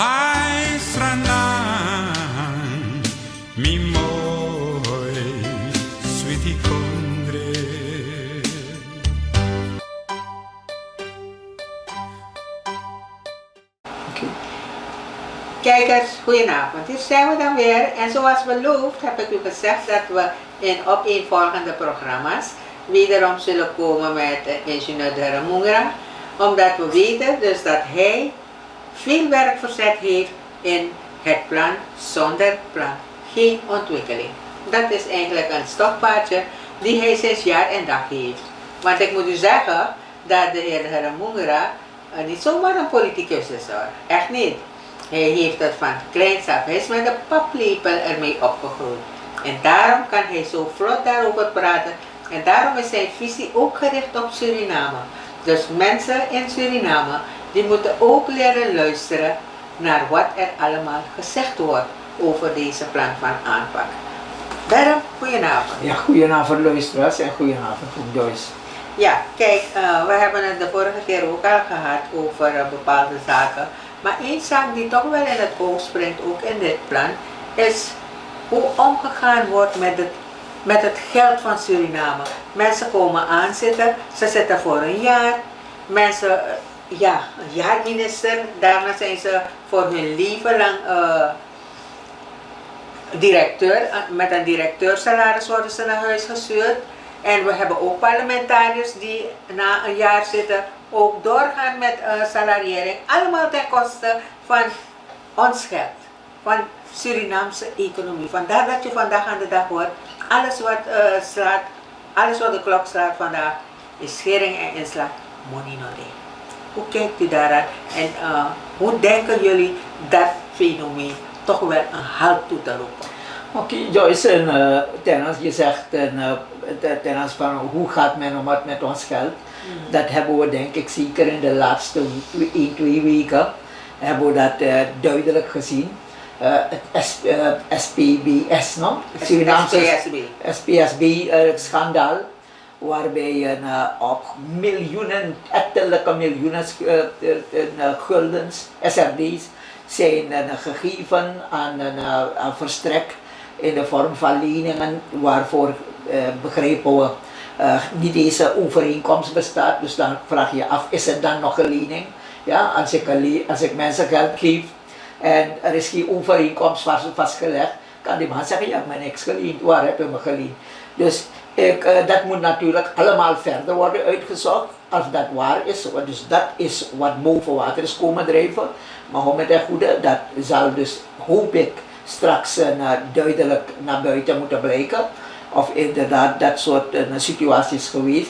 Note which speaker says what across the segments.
Speaker 1: Ai stranan, mi mooi, sweetie kondre.
Speaker 2: Kijkers, goedenavond. Hier zijn we dan weer. En zoals beloofd heb ik u gezegd dat we in opeenvolgende programma's wederom zullen komen met ingenieur de Mungra. Omdat we weten dus dat hij veel werk verzet heeft in het plan zonder plan. Geen ontwikkeling. Dat is eigenlijk een stokpaardje die hij sinds jaar en dag heeft. Want ik moet u zeggen dat de heer Mungra niet zomaar een politicus is hoor. Echt niet. Hij heeft het van kleins af. Hij is met een paplepel ermee opgegroeid. En daarom kan hij zo vlot daarover praten. En daarom is zijn visie ook gericht op Suriname. Dus mensen in Suriname, die moeten ook leren luisteren naar wat er allemaal gezegd wordt over deze plan van aanpak. Daarom, goedenavond.
Speaker 3: Ja, goedenavond luisteraars en goedenavond Joyce.
Speaker 2: Ja, kijk, we hebben het de vorige keer ook al gehad over bepaalde zaken. Maar één zaak die toch wel in het oog springt, ook in dit plan, is hoe omgegaan wordt met het geld van Suriname. Mensen komen aanzitten, ze zitten voor een jaar. Mensen, ja, een jaar minister, daarna zijn ze voor hun leven lang directeur. Met een directeursalaris worden ze naar huis gestuurd. En we hebben ook parlementariërs die na een jaar zitten ook doorgaan met salariering. Allemaal ten koste van ons geld, van Surinaamse economie. Vandaar dat je vandaag aan de dag hoort, alles wat de klok slaat vandaag is schering en inslag, money no day. Hoe kijkt u daaraan en hoe denken jullie dat fenomeen toch wel een halt toe te roepen?
Speaker 3: Oké, Joyce, en je zegt ten aanzien van hoe gaat men om met ons geld, dat hebben we denk ik zeker in de laatste 1-2 weken hebben we dat duidelijk gezien. Het SPBS, no? Surinaamse SPSB-schandaal, waarbij op miljoenen, ettelijke miljoenen guldens, SRD's, zijn gegeven aan verstrek in de vorm van leningen, waarvoor begrijpen we niet deze overeenkomst bestaat. Dus dan vraag je je af, is het dan nog een lening? Ja, als ik mensen geld geef en er is geen overeenkomst vastgelegd, kan die man zeggen, ja, ik heb me niks geleend, waar heb je me geleend? Dus dat moet natuurlijk allemaal verder worden uitgezocht, als dat waar is. Dus dat is wat boven water is komen drijven. Maar hoe met het goede, dat zal dus, hoop ik, straks duidelijk naar buiten moeten blijken. Of inderdaad dat soort situaties geweest.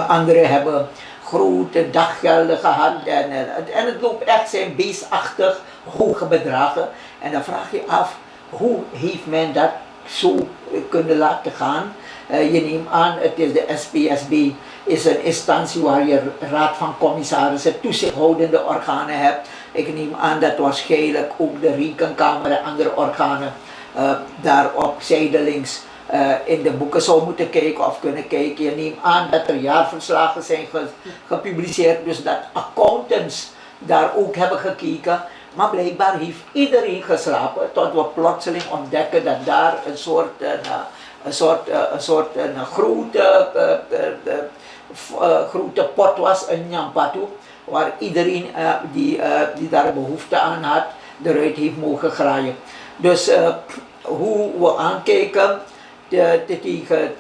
Speaker 3: Anderen hebben grote daggelden gehad en het loopt echt zijn beestachtig hoge bedragen. En dan vraag je af, hoe heeft men dat zo kunnen laten gaan? Je neemt aan, het is de SPSB, is een instantie waar je raad van commissarissen, toezichthoudende organen hebt. Ik neem aan dat waarschijnlijk ook de rekenkamer en andere organen daarop zijdelings in de boeken zou moeten kijken of kunnen kijken. Je neemt aan dat er jaarverslagen zijn gepubliceerd, dus dat accountants daar ook hebben gekeken. Maar blijkbaar heeft iedereen geslapen tot we plotseling ontdekken dat daar een grote pot was, een nyampatu, waar iedereen die daar behoefte aan had, eruit heeft mogen graaien. Dus hoe we aankijken tegen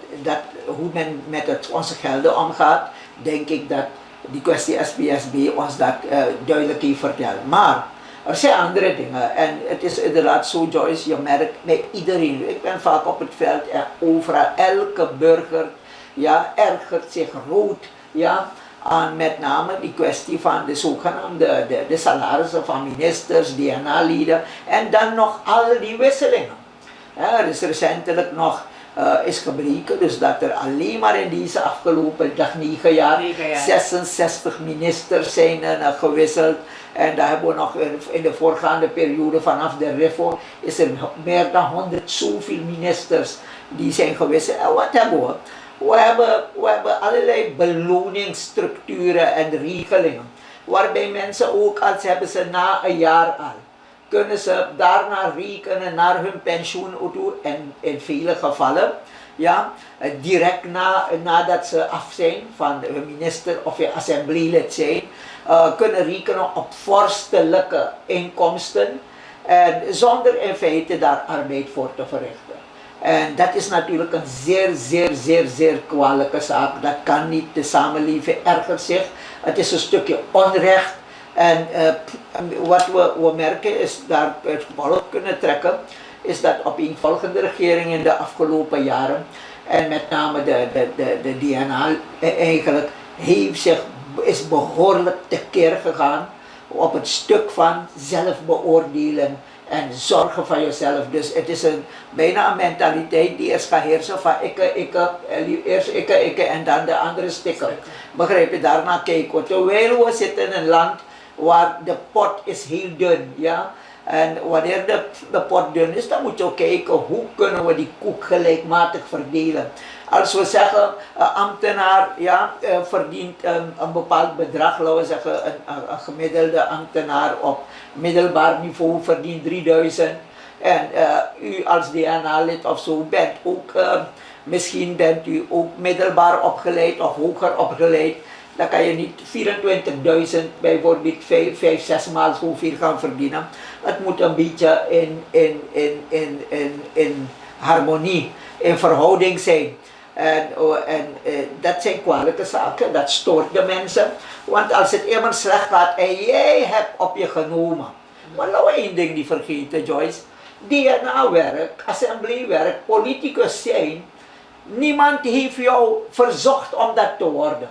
Speaker 3: hoe men met onze gelden omgaat, denk ik dat die kwestie SPSB ons dat duidelijk heeft verteld. Maar er zijn andere dingen en het is inderdaad zo, Joyce, je merkt bij iedereen, ik ben vaak op het veld en overal, elke burger ergert zich rood aan met name die kwestie van de zogenaamde de salarissen van ministers, DNA-lieden en dan nog al die wisselingen. Er is recentelijk nog is gebleken dus dat er alleen maar in deze afgelopen 9 jaar 66 ministers zijn gewisseld. En daar hebben we nog in de voorgaande periode vanaf de reform is er meer dan 100 zoveel ministers die zijn gewisseld. En wat hebben we? We hebben allerlei beloningsstructuren en regelingen. waarbij mensen ook, als hebben ze na een jaar al, kunnen ze daarna rekenen naar hun pensioen toe en in vele gevallen, ja, direct nadat ze af zijn van de minister of je assemblielid zijn, kunnen rekenen op vorstelijke inkomsten en zonder in feite daar arbeid voor te verrichten. En dat is natuurlijk een zeer kwalijke zaak. Dat kan niet. De samenleving ergert zich. Het is een stukje onrecht. En wat we merken is, daar het gevolg kunnen trekken, is dat opeenvolgende regeringen in de afgelopen jaren, en met name de DNA eigenlijk, is behoorlijk tekeer gegaan op het stuk van zelfbeoordelen en zorgen van jezelf. Dus het is bijna een mentaliteit die eerst gaat heersen van eerst ik en dan de andere stikken. Begrijp je? Daarna kijken we. Terwijl we zitten in een land waar de pot is heel dun, ja. En wanneer de pot dun is, dan moet je ook kijken hoe kunnen we die koek gelijkmatig verdelen. Als we zeggen, een ambtenaar verdient een bepaald bedrag, laten we zeggen, een gemiddelde ambtenaar op middelbaar niveau verdient 3000. En u als DNA-lid of zo bent ook, misschien bent u ook middelbaar opgeleid of hoger opgeleid. Dan kan je niet 24.000 bijvoorbeeld 5-6 maal zoveel gaan verdienen. Het moet een beetje in harmonie, in verhouding zijn. En dat zijn kwalijke zaken, dat stoort de mensen. Want als het eenmaal slecht gaat en jij hebt op je genomen. Maar laten we één ding niet vergeten, Joyce. DNA-werk, assembleewerk, politicus zijn. Niemand heeft jou verzocht om dat te worden.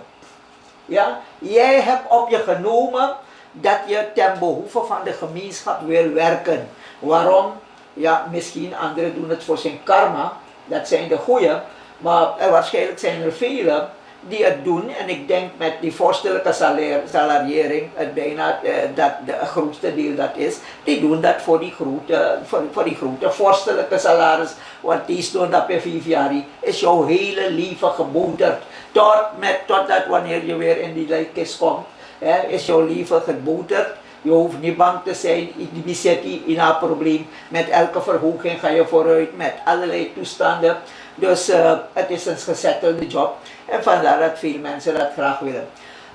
Speaker 3: Ja? Jij hebt op je genomen dat je ten behoeve van de gemeenschap wil werken. Waarom? Ja, misschien anderen doen het voor zijn karma. Dat zijn de goeie. Maar waarschijnlijk zijn er velen die het doen. En ik denk met die vorstelijke salariering, het bijna dat de grootste deel dat is. Die doen dat voor die grote vorstelijke salaris. Want die stond op je 5 jaar. Is jouw hele leven geboterd. Totdat wanneer je weer in die lijkkist komt, is jouw leven geboterd. Je hoeft niet bang te zijn, die zit in haar probleem. Met elke verhoging ga je vooruit, met allerlei toestanden. Dus het is een gezettelde job. En vandaar dat veel mensen dat graag willen.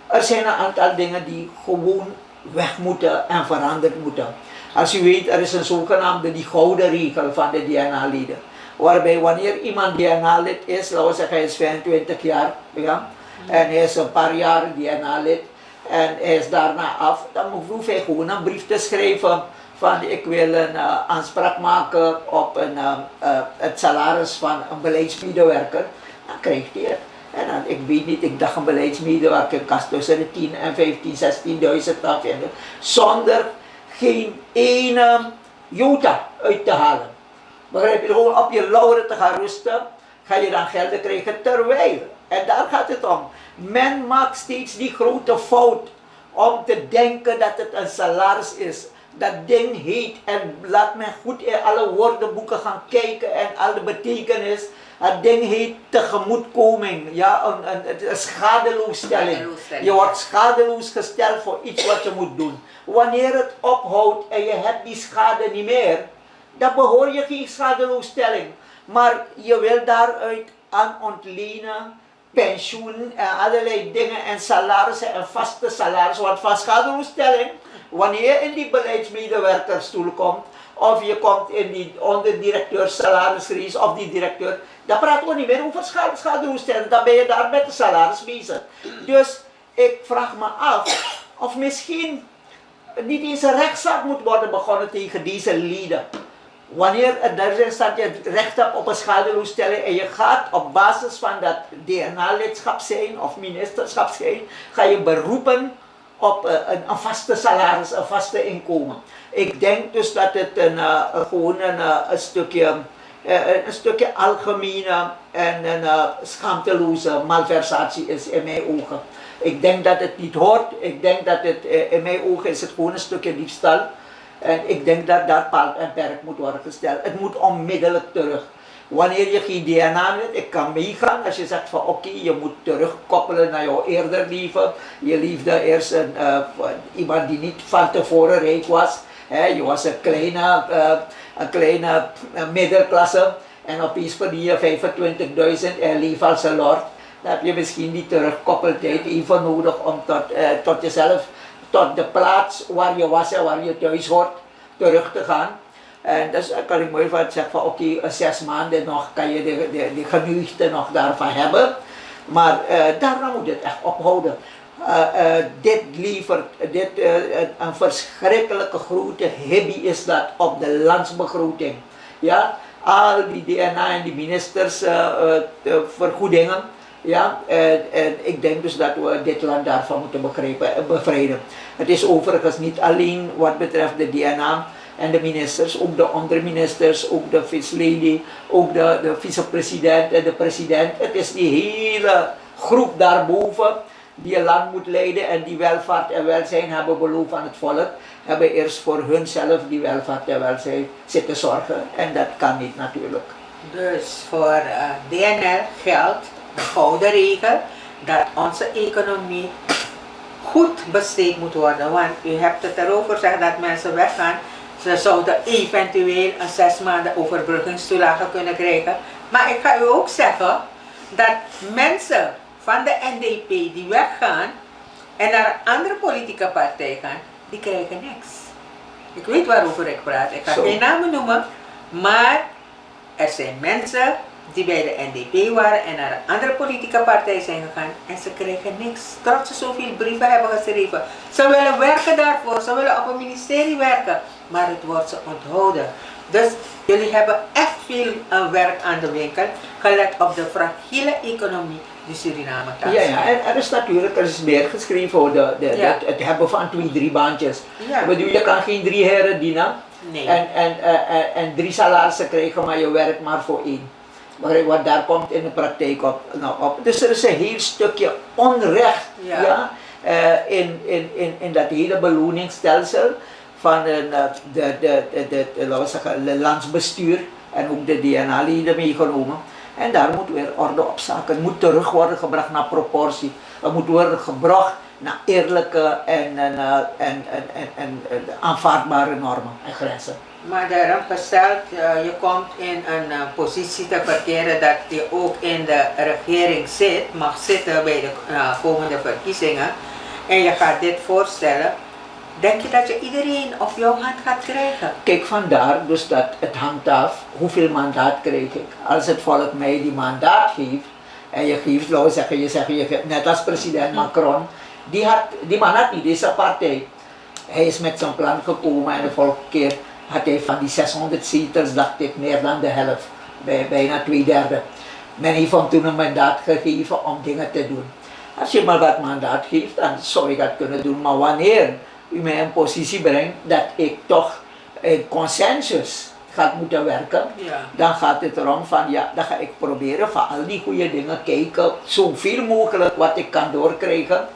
Speaker 3: Er zijn een aantal dingen die gewoon weg moeten en veranderd moeten. Als u weet, er is een zogenaamde die gouden regel van de DNA-leden. Waarbij wanneer iemand DNA-lid is, laten we zeggen hij is 25 jaar, ja, en hij is een paar jaar DNA-lid en hij is daarna af, dan hoeft hij gewoon een brief te schrijven van ik wil een aanspraak maken op het salaris van een beleidsmedewerker. Dan krijgt hij het. En dan, ik weet niet, ik dacht een beleidsmedewerker kost tussen de 10 en 15.000, 16.000 af vinden, zonder geen ene jota uit te halen. Begrijp je, gewoon op je lauweren te gaan rusten, ga je dan gelden krijgen terwijl. En daar gaat het om. Men maakt steeds die grote fout om te denken dat het een salaris is. Dat ding heet, en laat men goed in alle woordenboeken gaan kijken en alle betekenis. Het ding heet tegemoetkoming, ja, een schadeloosstelling. Je wordt schadeloos gesteld voor iets wat je moet doen. Wanneer het ophoudt en je hebt die schade niet meer, dan behoor je geen schadeloosstelling. Maar je wil daaruit aan ontlenen, pensioen en allerlei dingen en salarissen en vaste salarissen. Want van schadeloosstelling, wanneer je in die beleidsmedewerkerstoel komt, of je komt in die onderdirecteursalarisrace of die directeur, dan praten we niet meer over schadeloosstelling. Dan ben je daar met de salaris bezig. Dus ik vraag me af of misschien niet eens een rechtszaak moet worden begonnen tegen deze leden. Wanneer er staat je recht hebt op een schadeloosstelling en je gaat op basis van dat DNA-lidschap zijn of ministerschap zijn, ga je beroepen op een vaste salaris, een vaste inkomen. Ik denk dus dat het gewoon een stukje algemene en een schaamteloze malversatie is in mijn ogen. Ik denk dat het niet hoort. Ik denk dat het in mijn ogen is het gewoon een stukje diefstal. En ik denk dat daar paal en perk moet worden gesteld. Het moet onmiddellijk terug. Wanneer je geen DNA hebt, ik kan meegaan als je zegt van oké, je moet terugkoppelen naar jouw eerder leven. Je liefde eerst iemand die niet van tevoren rijk was. Je was een kleine middelklasse en opeens verdien je 25.000 en leef als een lord. Dan heb je misschien die terugkoppeltijd even nodig om tot jezelf, tot de plaats waar je was en waar je thuis hoort, terug te gaan. En dus kan ik mooi van zeggen van oké, 6 maanden nog kan je de geneugde nog daarvan hebben. Maar daarna moet het echt ophouden. Dit levert, een verschrikkelijke grote hobby is dat op de landsbegroting. Ja, al die DNA en die ministers vergoedingen. Ja, en ik denk dus dat we dit land daarvan moeten bevrijden. Het is overigens niet alleen wat betreft de DNA en de ministers, ook de onderministers, ook de vice lady, ook de vicepresident en de president. Het is die hele groep daarboven die een land moet leiden en die welvaart en welzijn hebben beloofd aan het volk, hebben eerst voor hunzelf die welvaart en welzijn zitten zorgen. En dat kan niet natuurlijk.
Speaker 2: Dus voor DNR geldt de gouden regel dat onze economie goed besteed moet worden. Want u hebt het erover gezegd dat mensen weggaan. Ze zouden eventueel een 6 maanden overbruggingstoelage kunnen krijgen. Maar ik ga u ook zeggen dat mensen van de NDP die weggaan en naar een andere politieke partij gaan, die krijgen niks. Ik weet waarover ik praat. Ik ga geen namen noemen, maar er zijn mensen die bij de NDP waren en naar een andere politieke partij zijn gegaan en ze krijgen niks. Terwijl ze zoveel brieven hebben geschreven. Ze willen werken daarvoor, ze willen op een ministerie werken, maar het wordt ze onthouden. Dus jullie hebben echt veel werk aan de winkel, gelet op de fragiele economie die Suriname tast.
Speaker 3: Ja, en er is natuurlijk meer geschreven over het hebben van 2-3 baantjes.
Speaker 2: Ja.
Speaker 3: Ik bedoel, je kan geen 3 heren dienen en 3 salarissen krijgen, maar je werkt maar voor 1. Wat daar komt in de praktijk op. Dus er is een heel stukje onrecht in dat hele beloningsstelsel van laten we zeggen, de landsbestuur en ook de DNA-leden meegenomen. En daar moet weer orde op zaken. Het moet terug worden gebracht naar proportie. Het moet worden gebracht naar eerlijke en aanvaardbare normen en grenzen.
Speaker 2: Maar daarom gesteld, je komt in een positie te verkeren dat je ook in de regering mag zitten bij de komende verkiezingen. En je gaat dit voorstellen. Denk je dat je iedereen op jouw hand gaat krijgen?
Speaker 3: Kijk, vandaar dus dat het hangt af hoeveel mandaat krijg ik. Als het volk mij die mandaat geeft, en je geeft, laten we zeggen, net als president Macron, die man had niet deze partij. Hij is met zijn plan gekomen en de volgende keer had hij van die 600 zetels, dacht ik, meer dan de helft, bijna 2/3. Men heeft hem toen een mandaat gegeven om dingen te doen. Als je maar wat mandaat geeft, dan zou ik dat kunnen doen, maar wanneer u mij in positie brengt dat ik toch in consensus ga moeten werken, dan gaat het erom van dan ga ik proberen van al die goede dingen kijken, zoveel mogelijk wat ik kan doorkrijgen,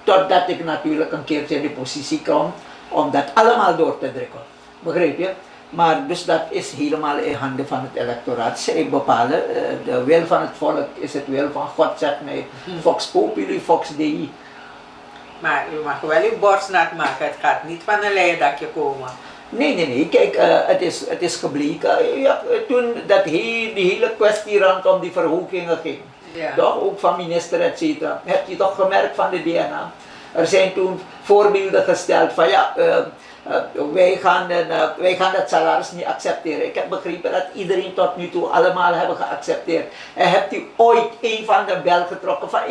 Speaker 3: totdat ik natuurlijk een keertje in de positie kom om dat allemaal door te drukken. Begrijp je? Maar dus dat is helemaal in handen van het electoraat. Zij bepalen, de wil van het volk is het wil van God, zegt mij, Vox Populi, Vox Dei.
Speaker 2: Maar u mag wel uw borst nat maken, het gaat niet van een leidakje komen.
Speaker 3: Nee, kijk, het is gebleken, toen die hele kwestie rondom die verhogingen ging, toch, ook van minister et cetera, heb je toch gemerkt van de DNA. Er zijn toen voorbeelden gesteld van wij gaan dat salaris niet accepteren. Ik heb begrepen dat iedereen tot nu toe allemaal hebben geaccepteerd. En hebt u ooit een van de bel getrokken van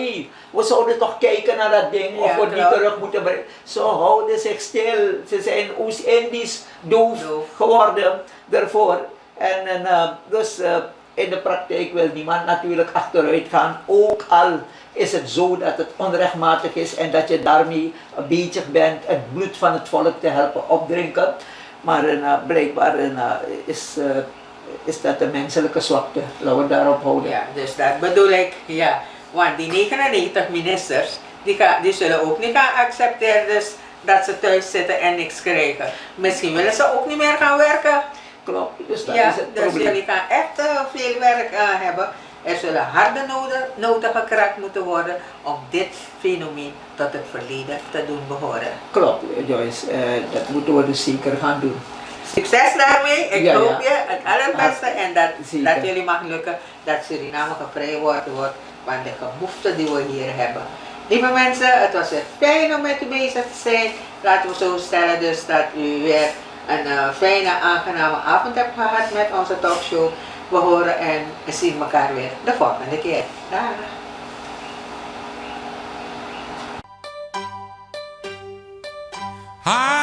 Speaker 3: we zouden toch kijken naar dat ding of we het niet terug moeten brengen. Ze houden zich stil. Ze zijn Oost-Indisch doof geworden daarvoor. En dus in de praktijk wil niemand natuurlijk achteruit gaan. Ook al is het zo dat het onrechtmatig is en dat je daarmee bezig bent het bloed van het volk te helpen opdrinken. Maar blijkbaar is dat een menselijke zwakte. Laten we daarop houden.
Speaker 2: Ja, dus dat bedoel ik, want die 99 ministers, die zullen ook niet gaan accepteren dus dat ze thuis zitten en niks krijgen. Misschien willen ze ook niet meer gaan werken.
Speaker 3: Klopt, dus dat
Speaker 2: Ja,
Speaker 3: is het
Speaker 2: dus
Speaker 3: probleem.
Speaker 2: jullie gaan echt veel werk hebben. Er zullen harde noten gekraakt moeten worden om dit fenomeen tot het verleden te doen behoren.
Speaker 3: Klopt, Joyce, dat moeten we dus zeker gaan doen.
Speaker 2: Succes daarmee, ik
Speaker 3: Ja,
Speaker 2: hoop
Speaker 3: ja.
Speaker 2: je het allerbeste en dat
Speaker 3: Zeker.
Speaker 2: jullie mag lukken, dat Suriname gevrijd wordt van de behoeften die we hier hebben. Lieve mensen, het was weer fijn om met u bezig te zijn. Laten we zo stellen dus dat u weer een fijne, aangename avond hebt gehad met onze talkshow. We horen en zien elkaar weer de volgende keer. Dag!
Speaker 1: I